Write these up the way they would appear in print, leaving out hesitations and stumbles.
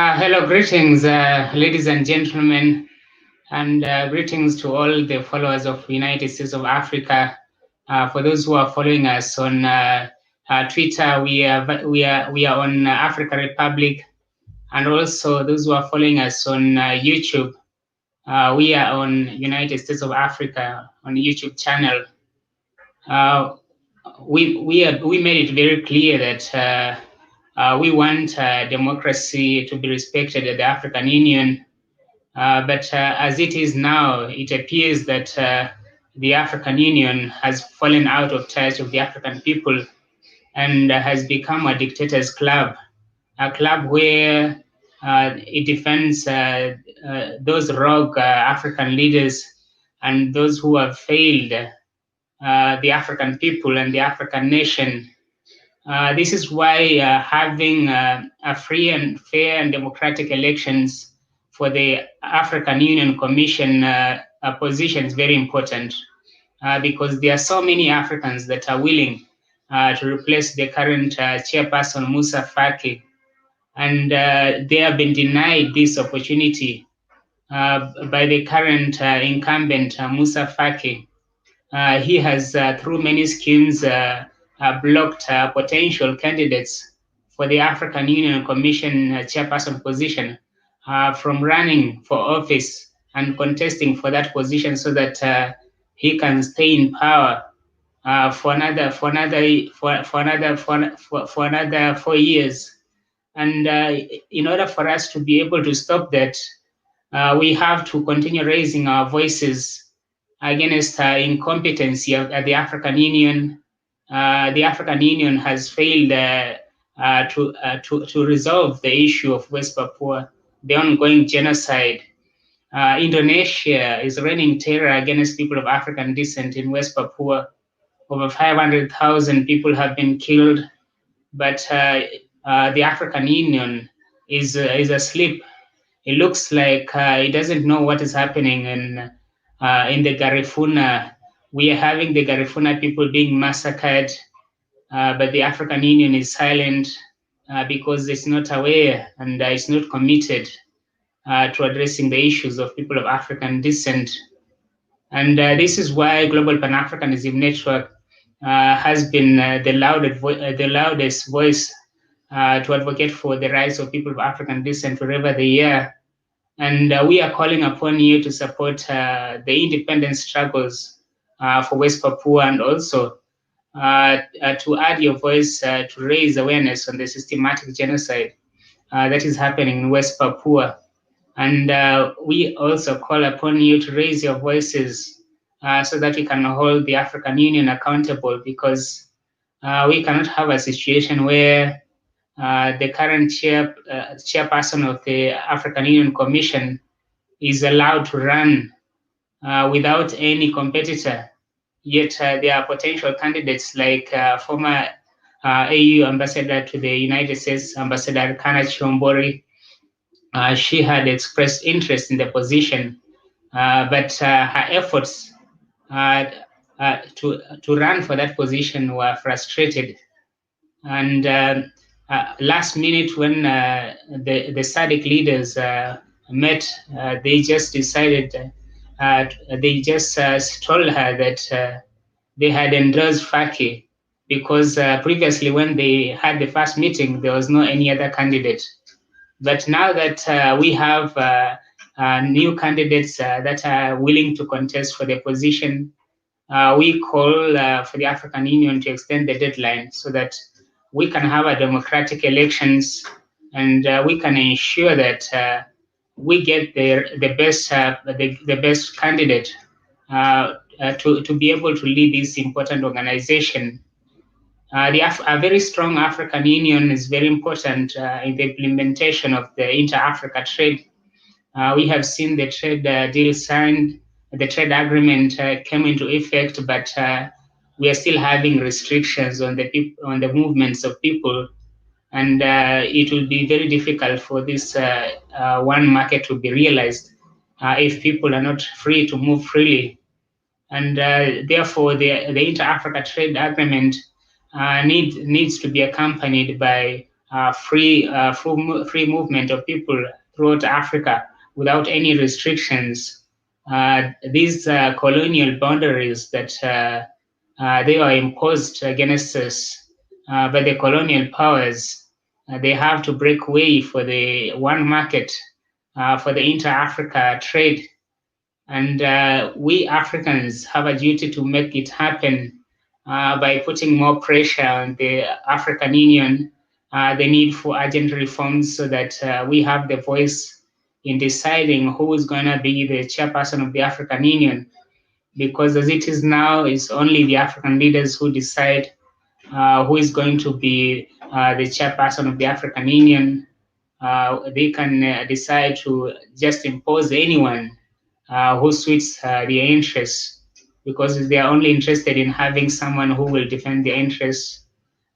Hello, greetings, ladies and gentlemen, and greetings to all the followers of United States of Africa. For those who are following us on Twitter, we are on Africa Republic, and also those who are following us on YouTube, we are on United States of Africa on the YouTube channel. We made it very clear that we want democracy to be respected at the African Union. But as it is now, it appears that the African Union has fallen out of touch with the African people and has become a dictator's club, a club where it defends those rogue African leaders and those who have failed the African people and the African nation. This is why having a free and fair and democratic elections for the African Union Commission position is very important because there are so many Africans that are willing to replace the current chairperson Moussa Faki, and they have been denied this opportunity by the current incumbent Moussa Faki. He has, through many schemes, blocked potential candidates for the African Union Commission chairperson position from running for office and contesting for that position, so that he can stay in power for another 4 years. And in order for us to be able to stop that, we have to continue raising our voices against incompetency at the African Union. The African Union has failed to resolve the issue of West Papua, the ongoing genocide. Indonesia is raining terror against people of African descent in West Papua. Over 500,000 people have been killed, but the African Union is asleep. It looks like it doesn't know what is happening in the Garifuna. We are having the Garifuna people being massacred, but the African Union is silent because it's not aware and it's not committed to addressing the issues of people of African descent. And this is why Global Pan-Africanism Network has been the loudest voice to advocate for the rights of people of African descent wherever they are. And we are calling upon you to support the independence struggles for West Papua, and also to add your voice to raise awareness on the systematic genocide that is happening in West Papua. And we also call upon you to raise your voices so that we can hold the African Union accountable, because we cannot have a situation where the current chairperson of the African Union Commission is allowed to run without any competitor. Yet there are potential candidates like former AU ambassador to the United States, Ambassador Kana Chombori. She had expressed interest in the position, but her efforts to run for that position were frustrated. And last minute, when the SADC leaders met, they just decided, they just told her that they had endorsed Faki, because previously when they had the first meeting, there was no any other candidate. But now that we have new candidates that are willing to contest for the position, we call for the African Union to extend the deadline so that we can have a democratic elections, and we can ensure that we get the best candidate to be able to lead this important organization. A very strong African Union is very important in the implementation of the inter-Africa trade. We have seen the trade deal signed, the trade agreement came into effect, but we are still having restrictions on the movements of people, and it will be very difficult for this one market to be realized if people are not free to move freely. And therefore, the inter-Africa trade agreement needs to be accompanied by free movement of people throughout Africa without any restrictions. These colonial boundaries that they were imposed against us by the colonial powers, they have to break way for the one market, for the inter-Africa trade. And we Africans have a duty to make it happen by putting more pressure on the African Union, the need for urgent reforms so that we have the voice in deciding who is going to be the chairperson of the African Union. Because as it is now, it's only the African leaders who decide who is going to be the chairperson of the African Union. They can decide to just impose anyone who suits their interests, because they are only interested in having someone who will defend their interests,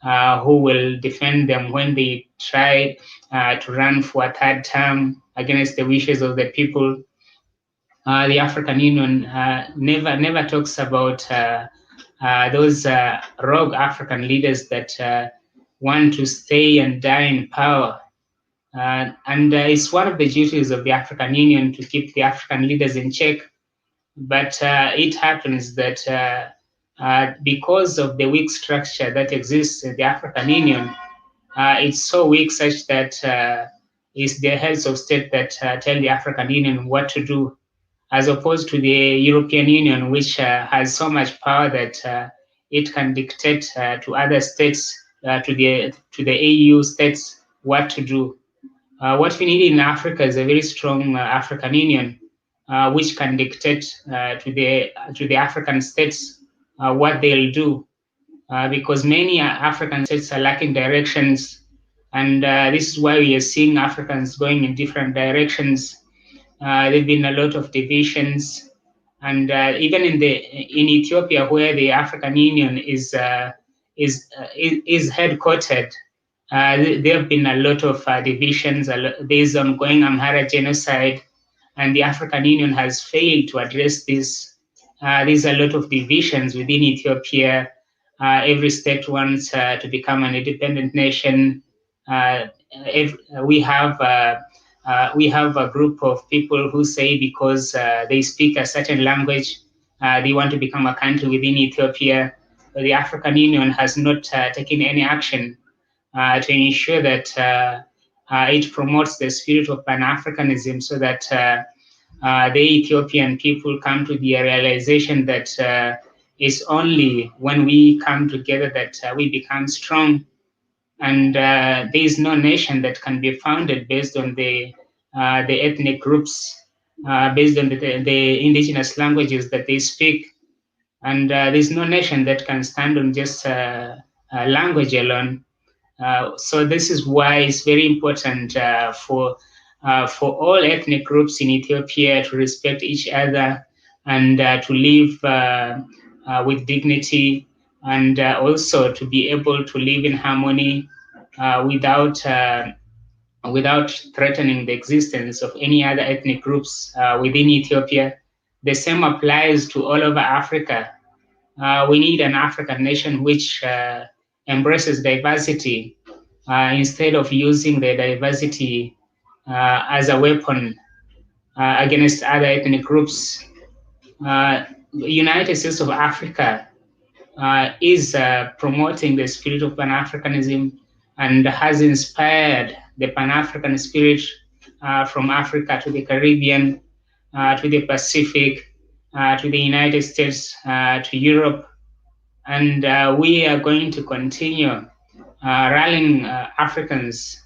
who will defend them when they try to run for a third term against the wishes of the people. The African Union never talks about those rogue African leaders that want to stay and die in power. And it's one of the duties of the African Union to keep the African leaders in check. But it happens that because of the weak structure that exists in the African Union, it's so weak such that it's the heads of state that tell the African Union what to do, as opposed to the European Union, which has so much power that it can dictate to other states, to the AU states, what to do. What we need in Africa is a very strong African Union, which can dictate to the African states what they'll do, because many African states are lacking directions, and this is why we are seeing Africans going in different directions. There've been a lot of divisions, and even in Ethiopia, where the African Union is headquartered, there have been a lot of divisions. There's ongoing Amhara genocide, and the African Union has failed to address this. There's a lot of divisions within Ethiopia. Every state wants to become an independent nation. We have a group of people who say because they speak a certain language, they want to become a country within Ethiopia. But the African Union has not taken any action to ensure that it promotes the spirit of Pan-Africanism, so that the Ethiopian people come to the realization that it's only when we come together that we become strong. And there is no nation that can be founded based on the ethnic groups, based on the indigenous languages that they speak. And there's no nation that can stand on just language alone. So this is why it's very important for all ethnic groups in Ethiopia to respect each other and to live with dignity, and also to be able to live in harmony without threatening the existence of any other ethnic groups within Ethiopia. The same applies to all over Africa. We need an African nation which embraces diversity instead of using the diversity as a weapon against other ethnic groups. United States of Africa is promoting the spirit of Pan-Africanism and has inspired the Pan-African spirit from Africa to the Caribbean, to the Pacific, to the United States, to Europe. And we are going to continue rallying Africans,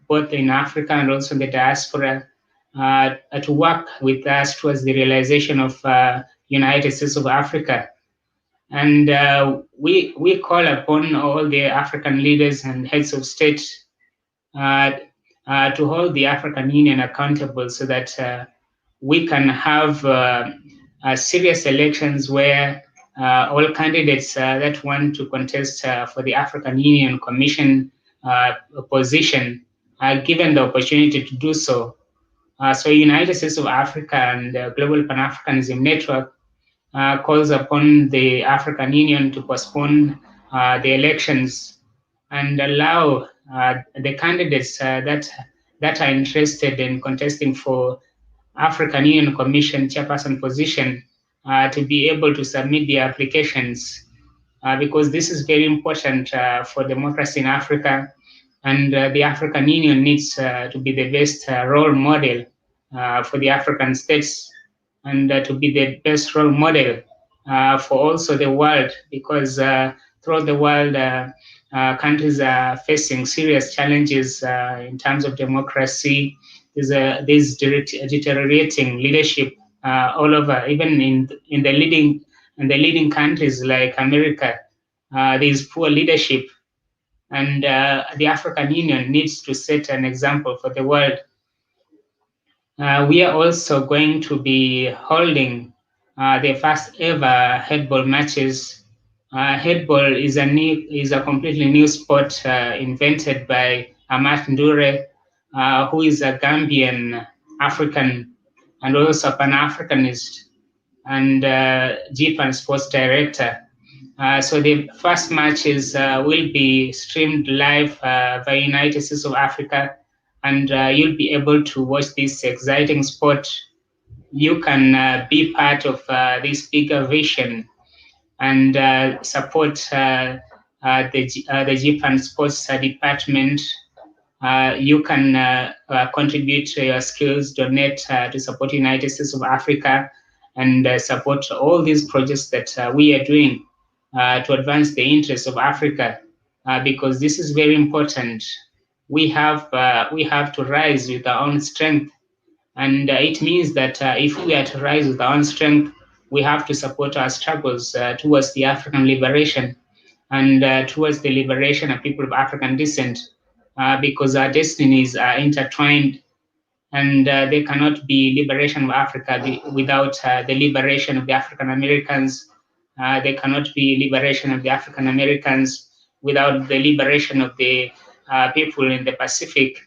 both in Africa and also in the diaspora, to work with us towards the realization of United States of Africa. And we call upon all the African leaders and heads of state to hold the African Union accountable, so that we can have serious elections where all candidates that want to contest for the African Union Commission position are given the opportunity to do so. So United States of Africa and the Global Pan-Africanism Network calls upon the African Union to postpone the elections and allow the candidates that are interested in contesting for African Union Commission chairperson position to be able to submit their applications because this is very important for democracy in Africa, and the African Union needs to be the best role model for the African states, and to be the best role model for also the world, because throughout the world, countries are facing serious challenges in terms of democracy. There's deteriorating leadership all over, even in the leading countries like America. There's poor leadership, and the African Union needs to set an example for the world. We are also going to be holding the first ever headball matches. Headball is a completely new sport invented by Amat Ndure, who is a Gambian African and also Pan-Africanist and GPAN sports director. So the first matches will be streamed live via United States of Africa, and you'll be able to watch this exciting sport. You can be part of this bigger vision and support the GPAN sports department. You can contribute to your skills, donate to support United States of Africa, and support all these projects that we are doing to advance the interests of Africa, because this is very important. We have to rise with our own strength, and it means that if we are to rise with our own strength, we have to support our struggles towards the African liberation and towards the liberation of people of African descent, because our destinies are intertwined, and there cannot be liberation of Africa without the liberation of the African Americans. There cannot be liberation of the African Americans without the liberation of the people in the Pacific,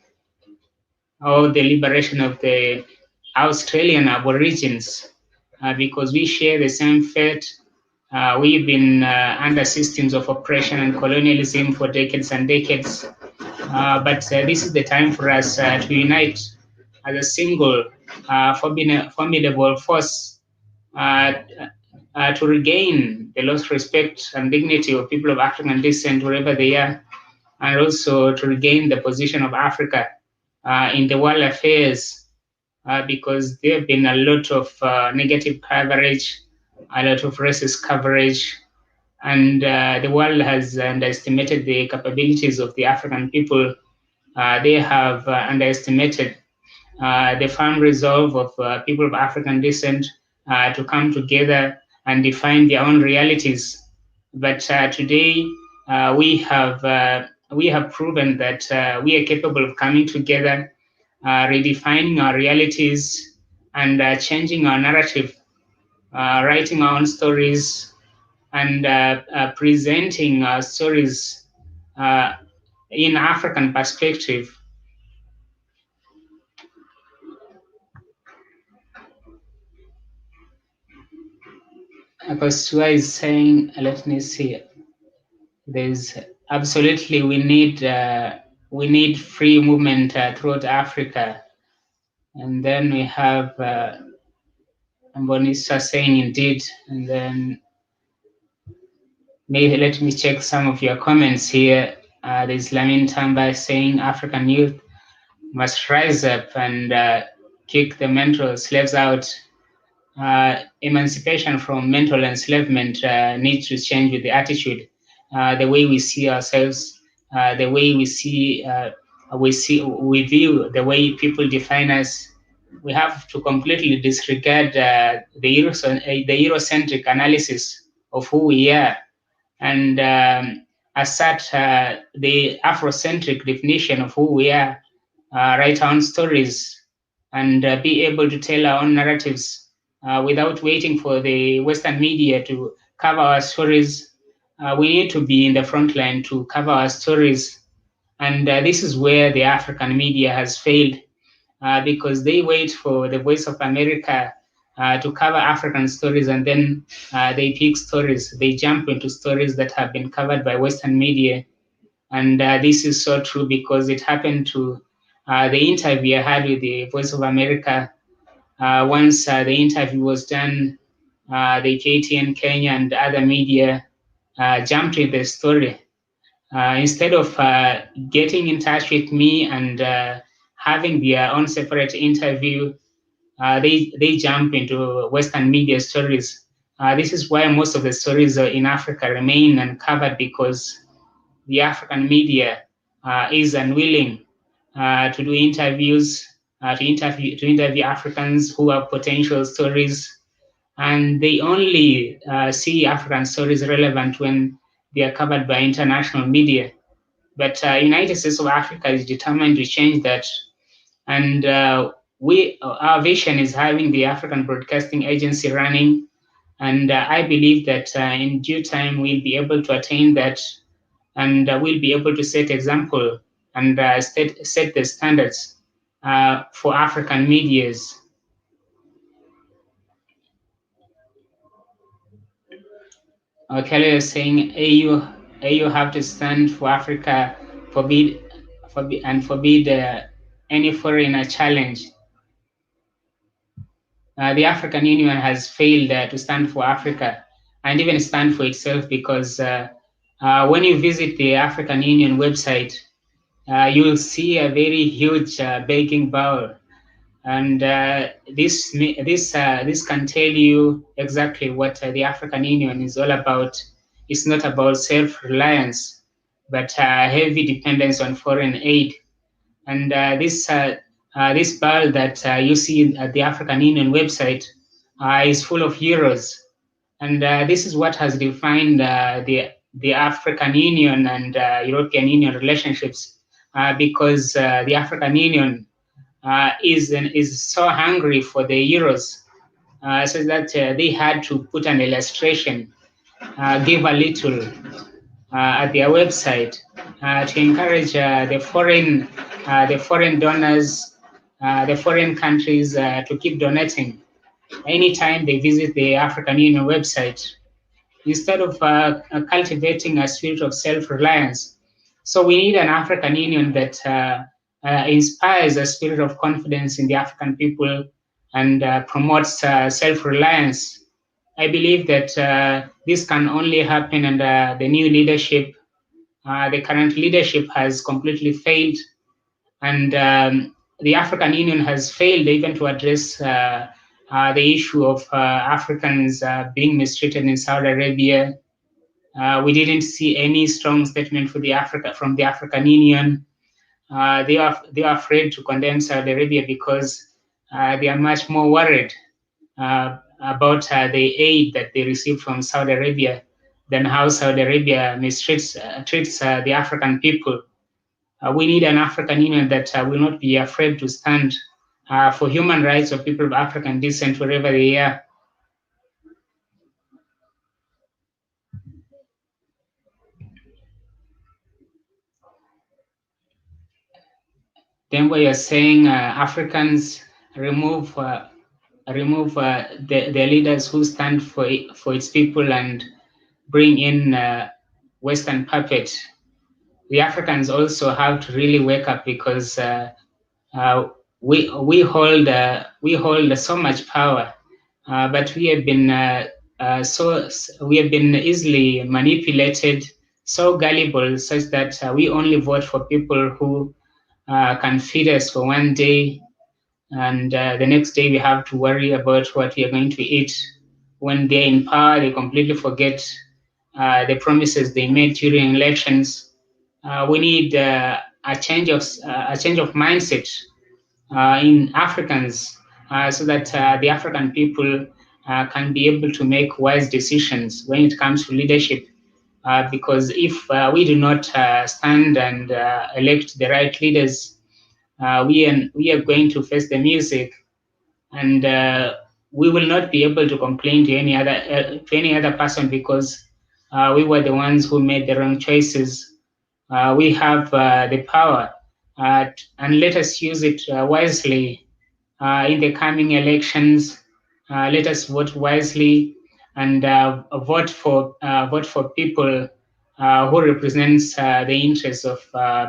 or the liberation of the Australian Aborigines, because we share the same fate. We've been under systems of oppression and colonialism for decades and decades. But this is the time for us to unite as a single formidable force to regain the lost respect and dignity of people of African descent wherever they are, and also to regain the position of Africa in the world affairs, because there have been a lot of negative coverage, a lot of racist coverage, and the world has underestimated the capabilities of the African people. They have underestimated the firm resolve of people of African descent to come together and define their own realities. But today we have proven that we are capable of coming together, redefining our realities, and changing our narrative, writing our own stories, and presenting our stories in African perspective. Because Sua is saying, let me see. There's absolutely we need free movement throughout Africa, and then we have Mbonisa saying indeed, and then maybe let me check some of your comments here. There's Lamin Tamba saying African youth must rise up and kick the mental slaves out. Emancipation from mental enslavement needs to change with the attitude, the way we see ourselves, the way we view the way people define us. We have to completely disregard the Eurocentric analysis of who we are, and assert the Afrocentric definition of who we are, write our own stories, and be able to tell our own narratives without waiting for the Western media to cover our stories. We need to be in the front line to cover our stories. And this is where the African media has failed, because they wait for the Voice of America to cover African stories, and then they pick stories. They jump into stories that have been covered by Western media. And this is so true because it happened to the interview I had with the Voice of America. Once the interview was done, the KTN Kenya and other media jumped with the story. Instead of getting in touch with me and having their own separate interview, they jump into Western media stories. This is why most of the stories in Africa remain uncovered, because the African media is unwilling to do interviews, to interview Africans who have potential stories, and they only see African stories relevant when they are covered by international media. But United States of Africa is determined to change that, and our vision is having the African Broadcasting Agency running, and I believe that in due time we'll be able to attain that, and we'll be able to set example and set the standards for African medias. Kelly is saying AU have to stand for Africa, forbid any foreigner challenge. The African Union has failed to stand for Africa and even stand for itself, because when you visit the African Union website, you will see a very huge begging bowl, and this can tell you exactly what the African Union is all about. It's not about self-reliance, but heavy dependence on foreign aid. And this bowl that you see at the African Union website is full of euros, and this is what has defined the African Union and European Union relationships, because the African Union is so hungry for the euros, so that they had to put an illustration, give a little at their website to encourage the foreign donors, the foreign countries to keep donating anytime they visit the African Union website, instead of cultivating a spirit of self-reliance. So we need an African Union that inspires a spirit of confidence in the African people and promotes self-reliance. I believe that this can only happen under the new leadership. The current leadership has completely failed, and the African Union has failed even to address the issue of Africans being mistreated in Saudi Arabia. We didn't see any strong statement from the African Union. They are afraid to condemn Saudi Arabia because they are much more worried about the aid that they receive from Saudi Arabia than how Saudi Arabia treats the African people. We need an African Union that will not be afraid to stand for human rights of people of African descent wherever they are. Then we are saying Africans remove the leaders who stand for its people and bring in Western puppets. The Africans also have to really wake up, because we hold so much power, but we have been easily manipulated, so gullible, such that we only vote for people who can feed us for one day, and the next day we have to worry about what we are going to eat. When they're in power, they completely forget the promises they made during elections. We need a change of mindset in Africans, so that the African people can be able to make wise decisions when it comes to leadership. Because if we do not stand and elect the right leaders, we are going to face the music, and we will not be able to complain to any other person, because we were the ones who made the wrong choices. We have the power, and let us use it wisely in the coming elections. Let us vote wisely and vote for people who represents the interests of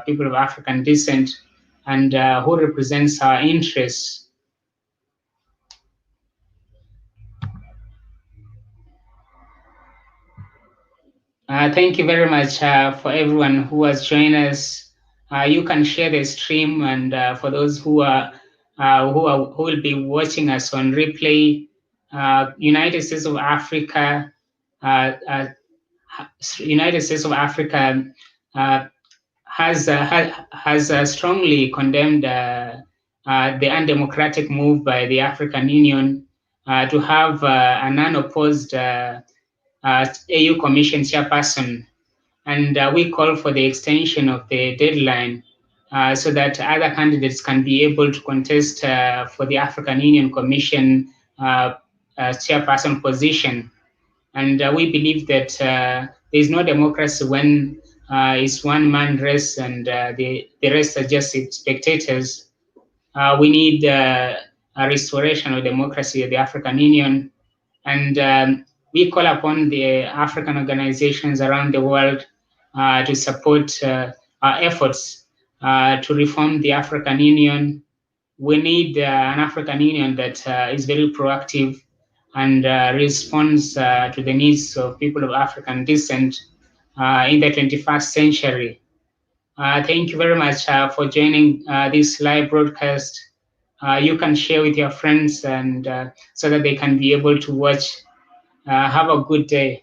people of African descent and who represents our interests. Thank you very much for everyone who has joined us. You can share the stream, and for those who will be watching us on replay, United States of Africa, uh, uh, United States of Africa uh, has strongly condemned the undemocratic move by the African Union to have an unopposed AU Commission chairperson, and we call for the extension of the deadline so that other candidates can be able to contest for the African Union Commission chairperson position. And we believe that there is no democracy when it's one man race and the rest are just spectators. We need a restoration of democracy at the African Union, and we call upon the African organizations around the world to support our efforts to reform the African Union. We need an African Union that is very proactive and responds to the needs of people of African descent in the 21st century. Thank you very much for joining this live broadcast. You can share with your friends and so that they can be able to watch. Have a good day.